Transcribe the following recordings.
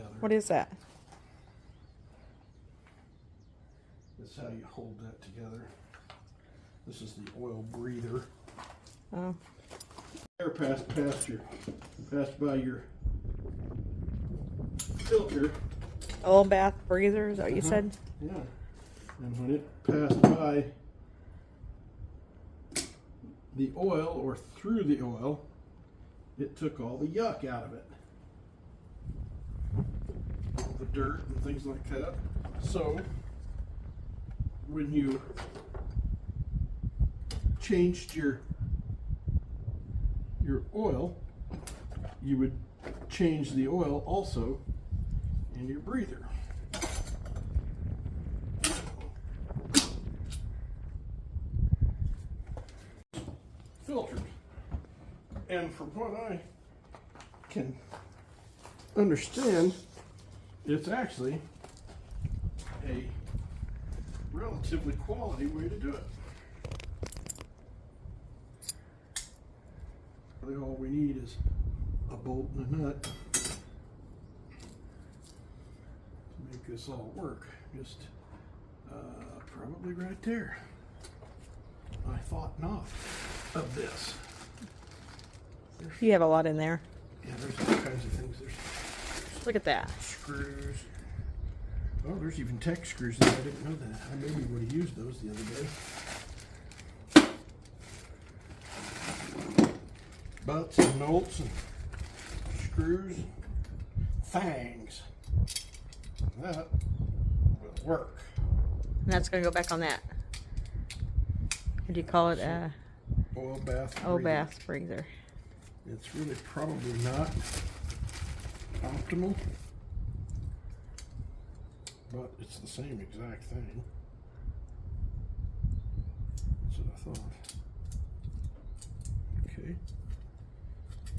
together. What is that? That's how you hold that together. This is the oil breather. Oh. Air passed by your filter. Oil bath breather, is that what you said? Yeah. And when it passed by the oil or through the oil, it took all the yuck out of it. All the dirt and things like that. So when you changed your oil, you would change the oil also in your breather. Filtered. And from what I can understand, it's actually a relatively quality way to do it. Really all we need is a bolt and a nut to make this all work. Just probably right there. I thought not of this. You have a lot in there. Yeah, there's all kinds of things. There's Look at that. screws. Oh, there's even tech screws there. I didn't know that. I maybe would have used those the other day. Butts and bolts and screws, fangs. That will work. And that's going to go back on that. What do you call it? Oil bath. Oil breather. bath breather. It's really probably not optimal, but it's the same exact thing. That's what I thought. Okay.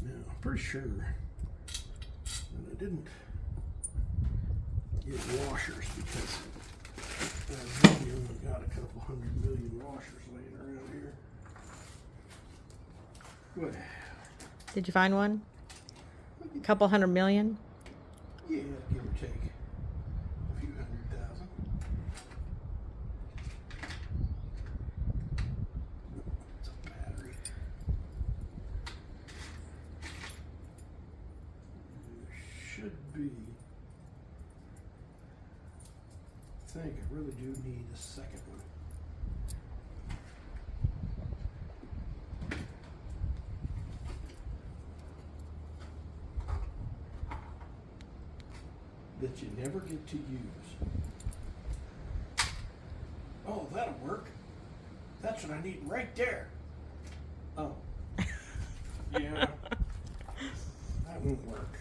Now, I'm pretty sure that I didn't get washers because I've only got a couple 100 million washers laying around here. What? Did you find one? A couple 100 million? Yeah, give or take a few 100,000. It's a battery. There should be. I think I really do need a second one. That you never get to use. Oh, that'll work. That's what I need right there. Oh. Yeah. That won't work.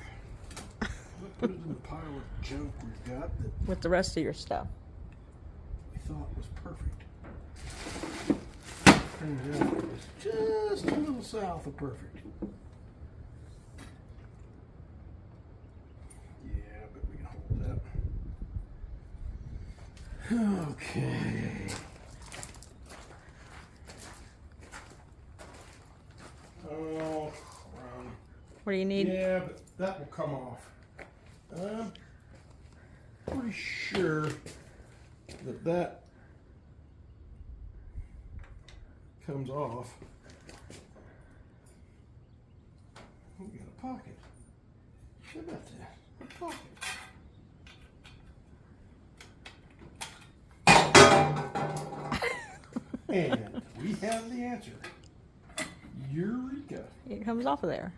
We'll put it in the pile of junk we've got that With the rest of your stuff. we thought was perfect. Turns out it was just a little south of perfect. Okay. Oh, What do you need? yeah, but that will come off. I'm pretty sure that comes off. We got a pocket. How about that? A pocket. And we have the answer. Eureka. It comes off of there.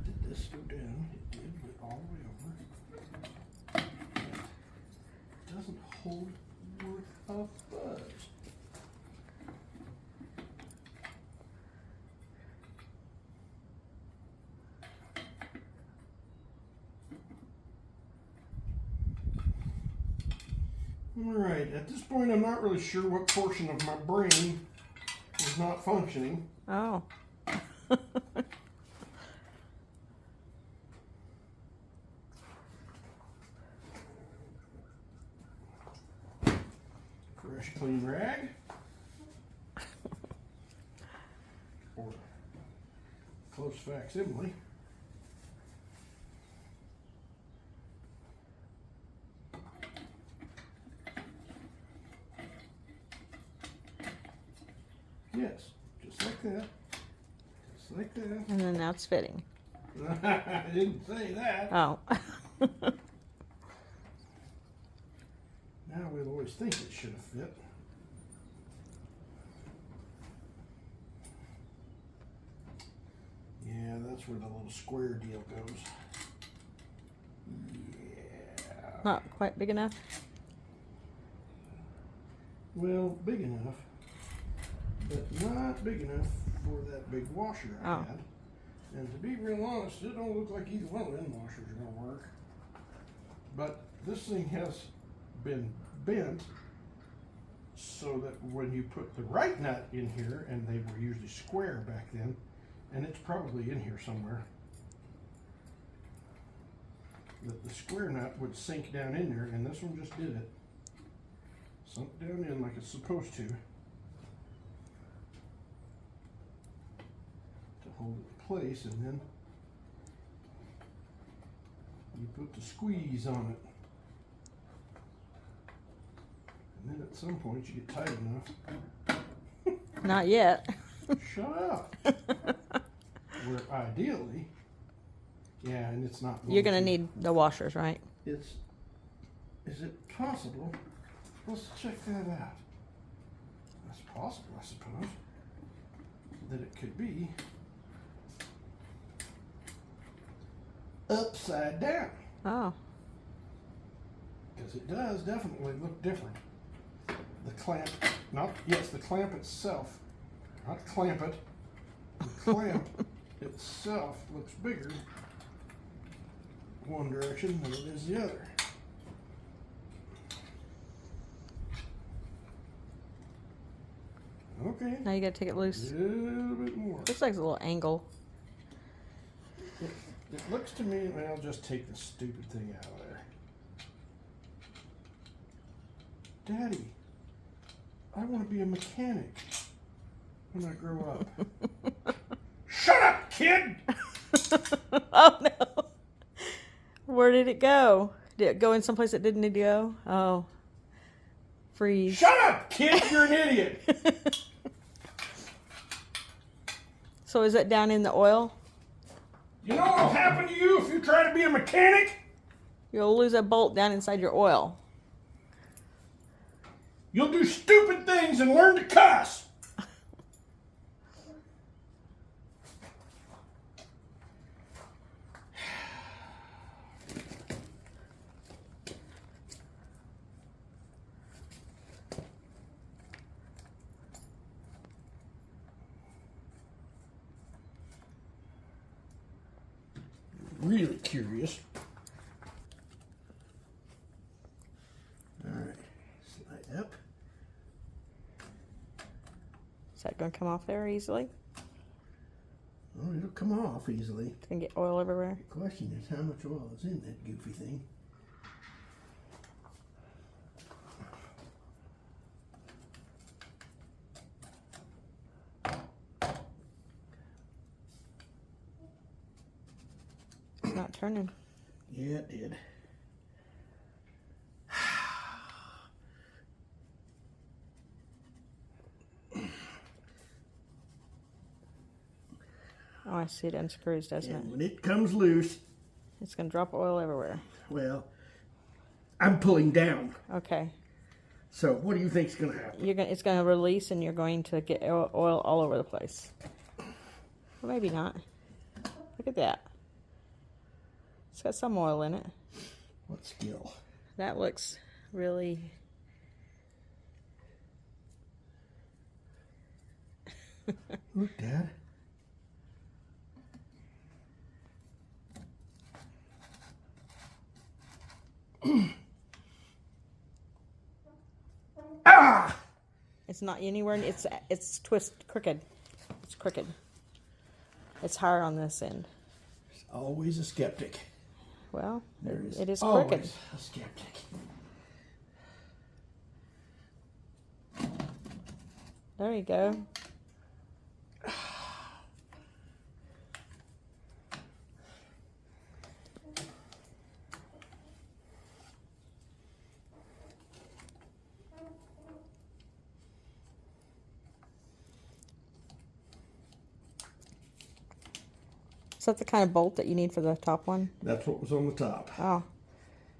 Did this go down? It did, went all the way over. It doesn't hold worth a fuzz. Alright, at this point I'm not really sure what portion of my brain is not functioning. Oh. Fresh clean rag. Or close facsimile. Yes, just like that. Just like that. And then now it's fitting. I didn't say that. Oh. Now we'll always think it should have fit. Yeah, that's where the little square deal goes. Yeah. Not quite big enough. Well, big enough, but not big enough for that big washer I Oh. had. And to be real honest, it don't look like either one of them washers are gonna work. But this thing has been bent so that when you put the right nut in here, and they were usually square back then, and it's probably in here somewhere, that the square nut would sink down in there, and this one just did it. Sunk down in like it's supposed to hold it in place, and then you put the squeeze on it. And then at some point you get tight enough. Not yet. Shut up. Where ideally, yeah, and it's not. You're gonna need the washers, right? Is it possible? Let's check that out. That's possible, I suppose, that it could be upside down. Oh. Because it does definitely look different. The clamp, the clamp itself, not clamp it, the clamp itself looks bigger one direction than it is the other. Okay, Now you gotta take it a loose. little bit more. Looks like it's a little angle. It looks to me, I'll just take the stupid thing out of there. Daddy, I want to be a mechanic when I grow up. Shut up, kid! Oh no. Where did it go? Did it go in someplace it didn't need to go? Oh. Freeze. Shut up, kid! You're an idiot! So is it down in the oil? You know what'll happen to you if you try to be a mechanic? You'll lose a bolt down inside your oil. You'll do stupid things and learn to cuss. Really curious. All right, slide up. Is that gonna come off there easily? Oh, it'll come off easily. It's gonna get oil everywhere. The question is how much oil is in that goofy thing. It's not turning. Yeah, it did. Oh, I see it unscrews, doesn't And it? when it comes loose, It's gonna drop oil everywhere. well, I'm pulling down. Okay. So what do you think's gonna happen? It's gonna release and you're going to get oil all over the place. Or maybe not. Look at that. It's got some oil in it. What skill? That looks really... Look, Dad. Ah! It's not anywhere. It's crooked. It's crooked. It's hard on this end. There's always a skeptic. Well, There is it is always crooked. a skeptic. There you go. Is that the kind of bolt that you need for the top one? That's what was on the top. Oh,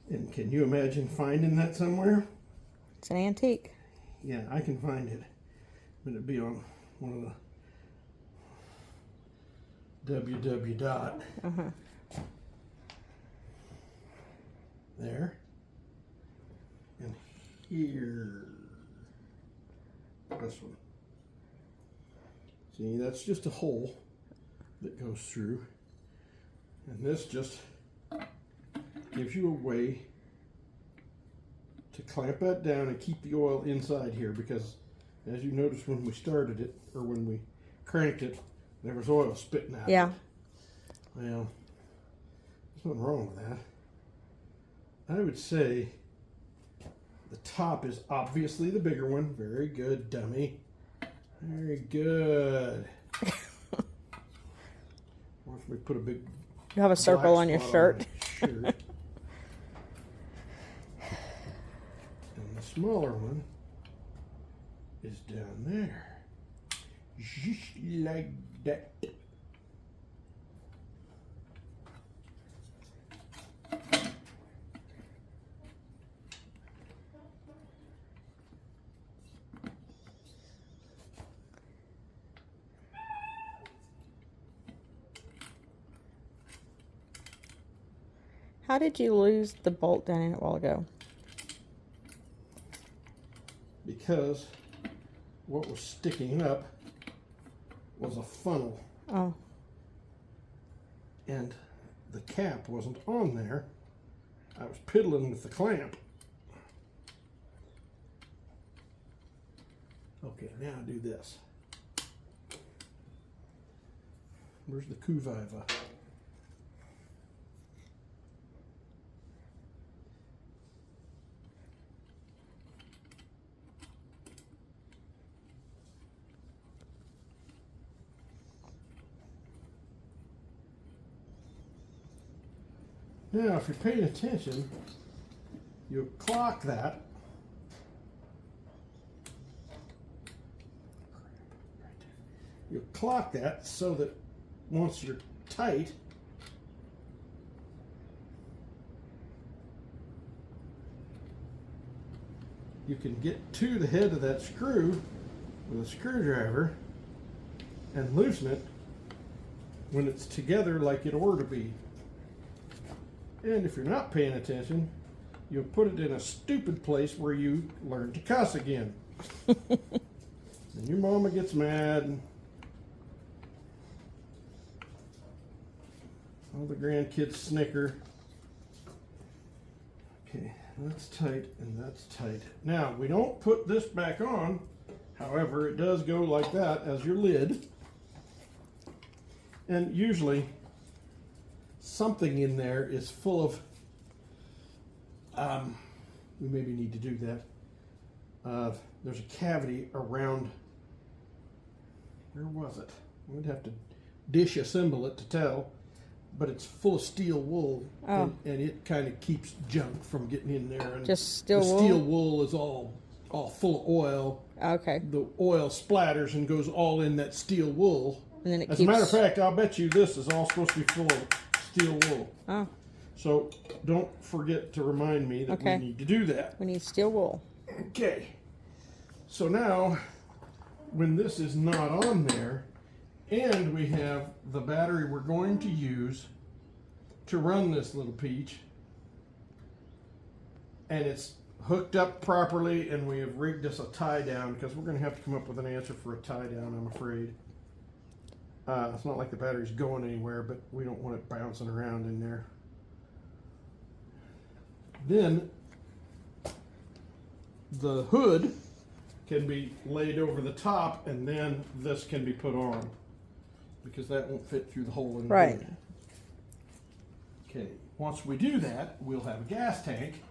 And can you imagine finding that somewhere? it's an antique. Yeah, I can find it. But it'd be on one of the www dot. There. And here. This one. See, that's just a hole that goes through. And this just gives you a way to clamp that down and keep the oil inside here, because as you noticed when we started it, or when we cranked it, there was oil spitting out. Yeah. Well, there's nothing wrong with that. I would say the top is obviously the bigger one. Very good, dummy. Very good. Or if we put a big You have a circle black on your spot shirt. my shirt. And the smaller one is down there. Just like that. How did you lose the bolt down in it a while ago? Because what was sticking up was a funnel, Oh, and the cap wasn't on there. I was piddling with the clamp. Okay, now do this. Where's the Kuviva? Now, if you're paying attention, you'll clock that. You'll clock that so that once you're tight, you can get to the head of that screw with a screwdriver and loosen it when it's together like it ought to be. And if you're not paying attention, you'll put it in a stupid place where you learn to cuss again. And your mama gets mad, and all the grandkids snicker. Okay, that's tight and that's tight. Now, we don't put this back on. However, it does go like that as your lid. And usually something in there is full of, we maybe need to do that. There's a cavity around, where was it? We'd have to disassemble it to tell, but it's full of steel wool, and it kind of keeps junk from getting in there. And just steel wool? The steel wool is all full of oil. Okay. The oil splatters and goes all in that steel wool. And then it As keeps... a matter of fact, I'll bet you this is all supposed to be full of steel wool. Oh, So don't forget to remind me that Okay. we need to do that. we need steel wool. Okay. So now, when this is not on there, and we have the battery we're going to use to run this little peach, and it's hooked up properly, and we have rigged us a tie down, because we're going to have to come up with an answer for a tie down, I'm afraid. It's not like the battery's going anywhere, but we don't want it bouncing around in there. Then the hood can be laid over the top, and then this can be put on, because that won't fit through the hole in the Right. hood. Okay, once we do that, we'll have a gas tank.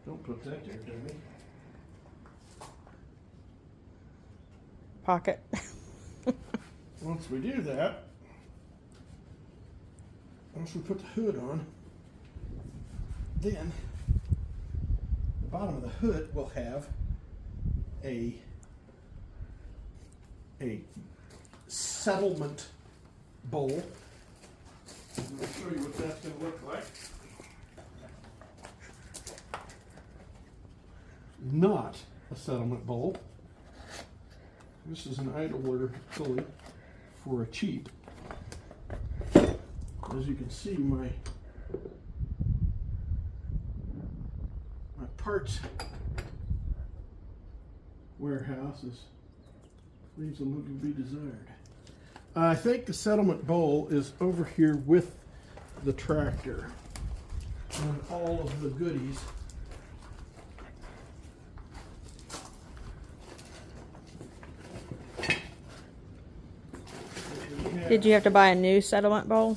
Don't put that there, dummy. Pocket. Once we do that, once we put the hood on, then the bottom of the hood will have a settlement bowl. I'm going to show you what that's going to look like. Not a settlement bowl. This is an idler pulley for a cheap. As you can see, my parts warehouse leaves a little to be desired. I think the settlement bowl is over here with the tractor and all of the goodies. Did you have to buy a new settlement bowl?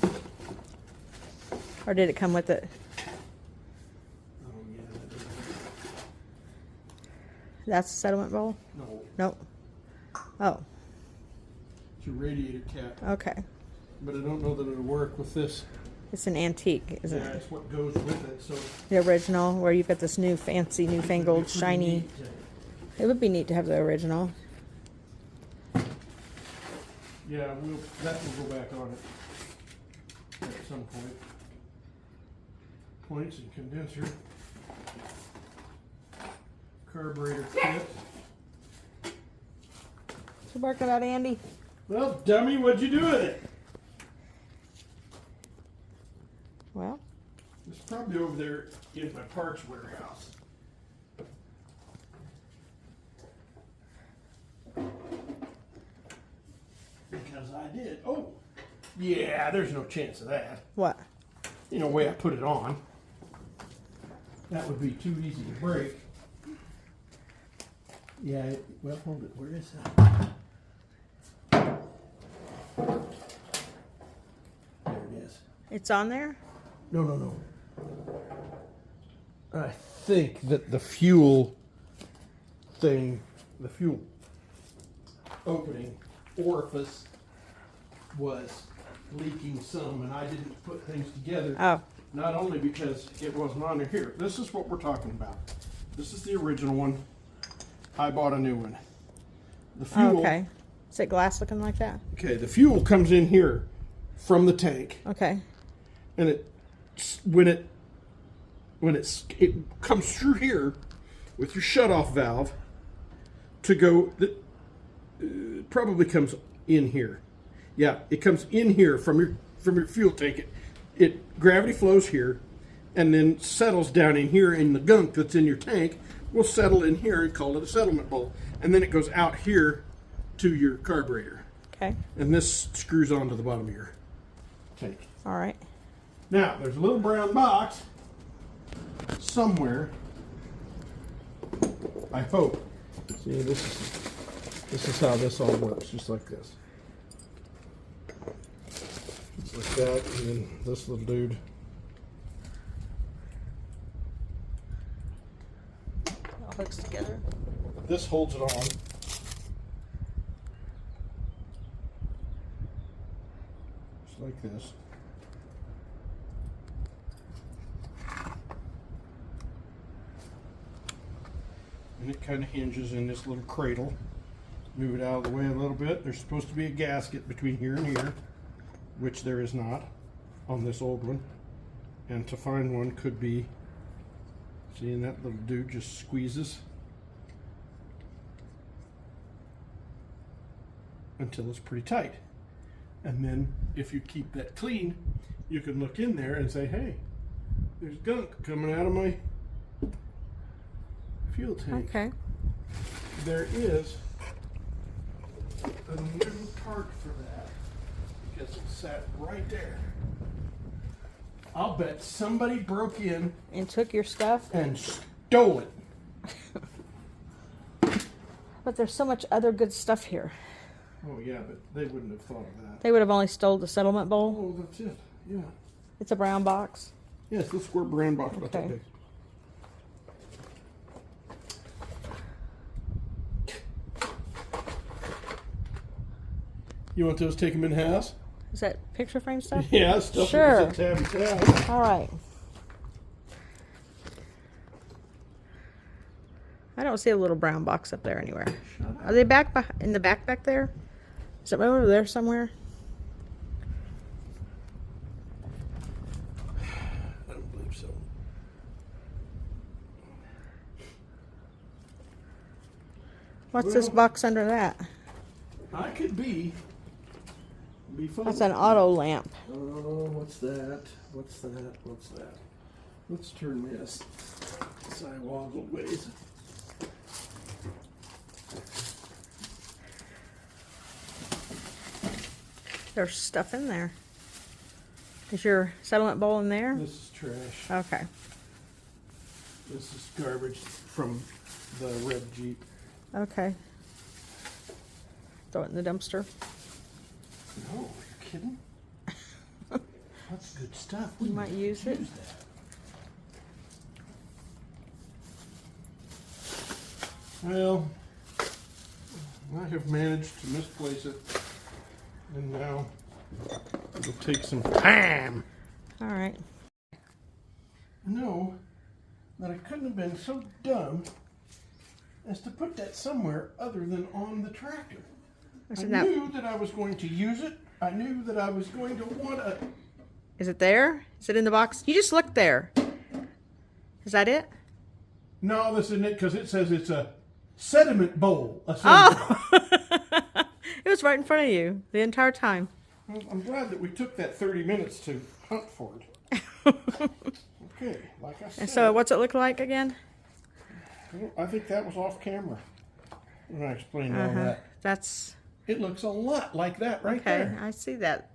Or did it come with it? Oh, yeah, That's the settlement bowl? no, Nope. Oh, it's a radiator cap, okay. but I don't know that it'll work with this. It's an antique, isn't Yeah, it? it's what goes with it. So The original, where you've got this new fancy, newfangled, it's pretty shiny. neat. It would be neat to have the original. Yeah, that will go back on it at some point. Points and condenser. Carburetor kit. What you barking about, Andy? Well, dummy, what'd you do with it? Well, It's probably over there in my parts warehouse. Because I did. Oh, yeah, there's no chance of that. what? You know, the way I put it on. That would be too easy to break. Yeah, well, hold it. Where is that? There it is. It's on there? No, no, no. I think that the fuel thing, the fuel opening orifice was leaking some, and I didn't put things together. Oh, Not only because it wasn't on there. Here, this is what we're talking about. This is the original one. I bought a new one. The fuel. okay. Is it glass looking like that? Okay, the fuel comes in here from the tank, Okay. and it comes through here with your shutoff valve to go. Probably comes in here. Yeah, it comes in here from your fuel tank. It gravity flows here, and then settles down in here, and the gunk that's in your tank will settle in here and call it a settlement bowl, and then it goes out here to your carburetor, Okay. and this screws onto the bottom of your tank. All right. Now, there's a little brown box somewhere. I hope. See, this is how this all works, just like this. It's like that, and then this little dude. All hooks together. This holds it on. Just like this. And it kind of hinges in this little cradle. Move it out of the way a little bit. There's supposed to be a gasket between here and here, which there is not on this old one. And to find one could be, seeing that little dude just squeezes until it's pretty tight. And then if you keep that clean, you can look in there and say, hey, there's gunk coming out of my fuel tank. Okay. There is a little part for that because it sat right there. I'll bet somebody broke in And took your stuff? and stole it. But there's so much other good stuff here. Oh yeah, but they wouldn't have thought of that. They would have only stole the settlement bowl. Oh, that's it. Yeah. It's a brown box. Yeah, it's the square brand box about that Okay. big. You want those? Take them in house. Is that picture frame stuff? Yeah, stuff Sure. like this at Tabby's house. All right. I don't see a little brown box up there anywhere. Are they in the back there? Is it over there somewhere? What's this box under that? I could be fun. That's an auto lamp. Oh, what's that? What's that? What's that? Let's turn this sidewoggle ways. There's stuff in there. Is your settlement bowl in there? This is trash. Okay. This is garbage from the red Jeep. Okay. Throw it in the dumpster. No, are you kidding? That's good stuff. We might use it. That. Well, I have managed to misplace it, and now it'll take some time. All right. No, that I couldn't have been so dumb as to put that somewhere other than on the tractor. I knew that I was going to use it. I knew that I was going to want to. Is it there? Is it in the box? You just looked there. Is that it? No, this isn't it, because it says it's a sediment bowl. Oh! It was right in front of you the entire time. Well, I'm glad that we took that 30 minutes to hunt for it. Okay, like I said. And so what's it look like again? Well, I think that was off camera when I explained all that. That's... It looks a lot like that right okay, there. I see that.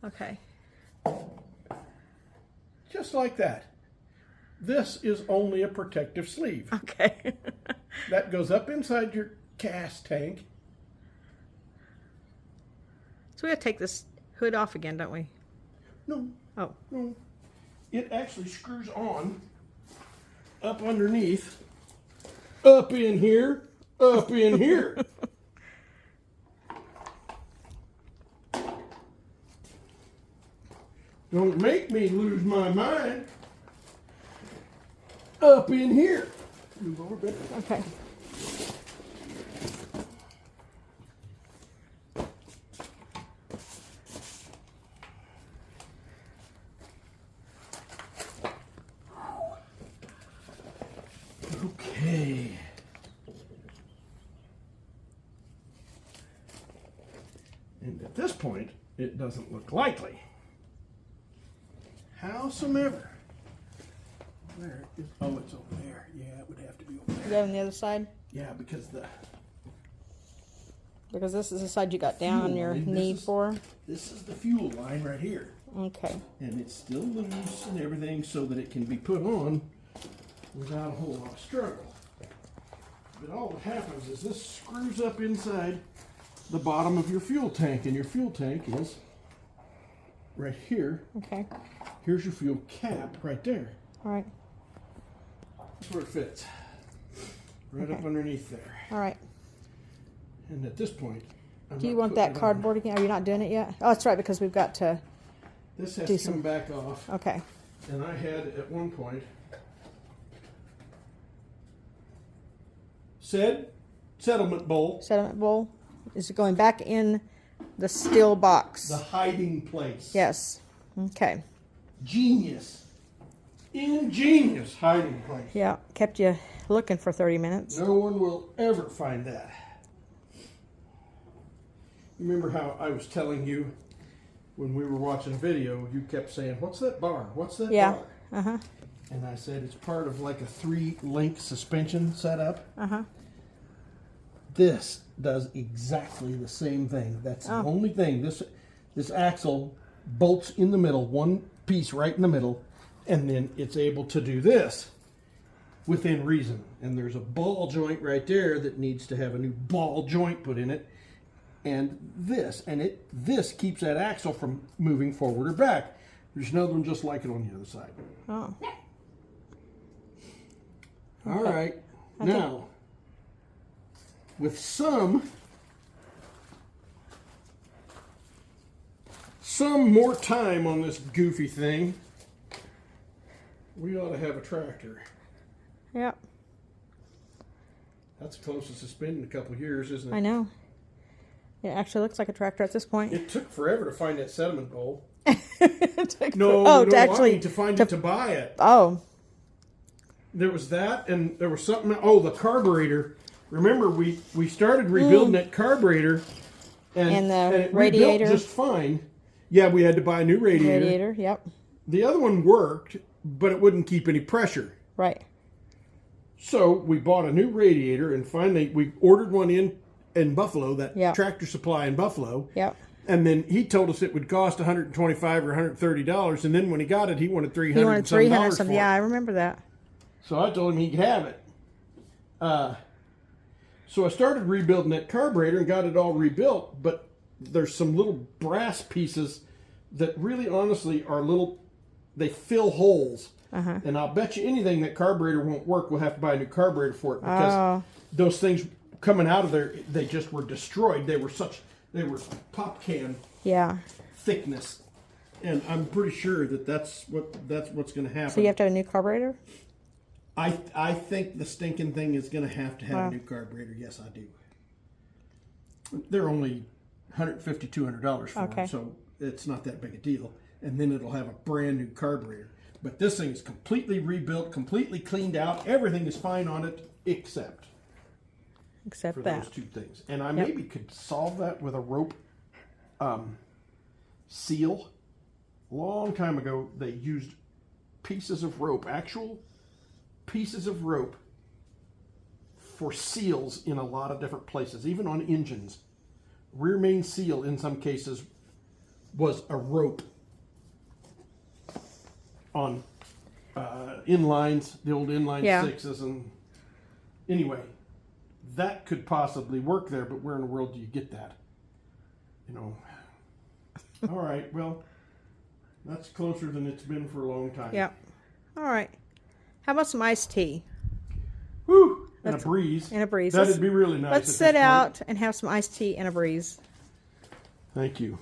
Okay. Just like that. This is only a protective sleeve. Okay. That goes up inside your gas tank. So we gotta take this hood off again, don't we? No, Oh. no. It actually screws on up underneath, up in here, up in here. Don't make me lose my mind. Up in here. Move over, baby. Okay. Okay. And at this point, it doesn't look likely. Howsoever. Where is, oh, it's over there. Yeah, it would have to be over Is there. that on the other side? Yeah, because Because this is the side you got down on fuel your line, knee for? this is the fuel line right here. Okay. And it's still loose and everything so that it can be put on without a whole lot of struggle. But all that happens is this screws up inside the bottom of your fuel tank, and your fuel tank is right here. Okay. Here's your fuel cap right there. All right. That's where it fits. Right up underneath there. All right. And at this point, I'm Do you not want putting that it on. cardboard again? Are you not doing it yet? Oh, that's right, because we've got to... This has do to come some- back off. Okay. And I had at one point said settlement bowl, Sediment bowl. Is it going back in the steel box? the hiding place. Yes. Okay. Genius. Ingenious hiding place. Yeah. Kept you looking for 30 minutes. No one will ever find that. Remember how I was telling you when we were watching video, you kept saying, "What's that bar? What's that Yeah. bar?" Uh-huh. And I said it's part of like a 3-link suspension setup. Uh-huh. This does exactly the same thing. That's the only thing. This axle bolts in the middle, one piece right in the middle, and then it's able to do this within reason. And there's a ball joint right there that needs to have a new ball joint put in it. And this keeps that axle from moving forward or back. There's another one just like it on the other side. Oh. All right. Now, with some more time on this goofy thing, we ought to have a tractor. Yep. That's the closest it's been in a couple of years, isn't I it? know. It actually looks like a tractor at this point. It took forever to find that sediment bowl. It took No, oh, no, to actually I mean to find it to buy it. Oh. There was that, and there was something. Oh, the carburetor remember we started rebuilding that carburetor, And the it radiator. rebuilt just fine. Yeah, we had to buy a new radiator. Radiator, yep. The other one worked, but it wouldn't keep any pressure. Right. So we bought a new radiator, and finally we ordered one in Buffalo, that Yep. Tractor Supply in Buffalo. Yep. And then he told us it would cost $125 or $130, and then when he got it, he wanted $300. He wanted 300 for something. it. Yeah, I remember that. So I told him he could have it. So I started rebuilding that carburetor and got it all rebuilt, but there's some little brass pieces that really honestly are little, they fill holes. And I'll bet you anything that carburetor won't work. We'll have to buy a new carburetor for it because those things coming out of there, they just were destroyed. They were pop can Yeah. thickness. And I'm pretty sure that's what's going to happen. So you have to have a new carburetor? I think the stinking thing is going to have Wow. a new carburetor. Yes, I do. They're only $150, $200 for Okay. them, so it's not that big a deal. And then it'll have a brand new carburetor. But this thing is completely rebuilt, completely cleaned out. Everything is fine on it except Except for that. those two things. And I maybe could solve that with a rope seal. A long time ago, they used pieces of rope, actual pieces of rope, for seals in a lot of different places, even on engines. Rear main seal, in some cases, was a rope on inlines, the old inline Yeah. sixes. And anyway, that could possibly work there, but where in the world do you get that? You know. All right, well, that's closer than it's been for a long time. Yep. All right. How about some iced tea Woo! And a breeze. and a breeze? That'd be really nice. Let's at sit this point. out and have some iced tea and a breeze. Thank you.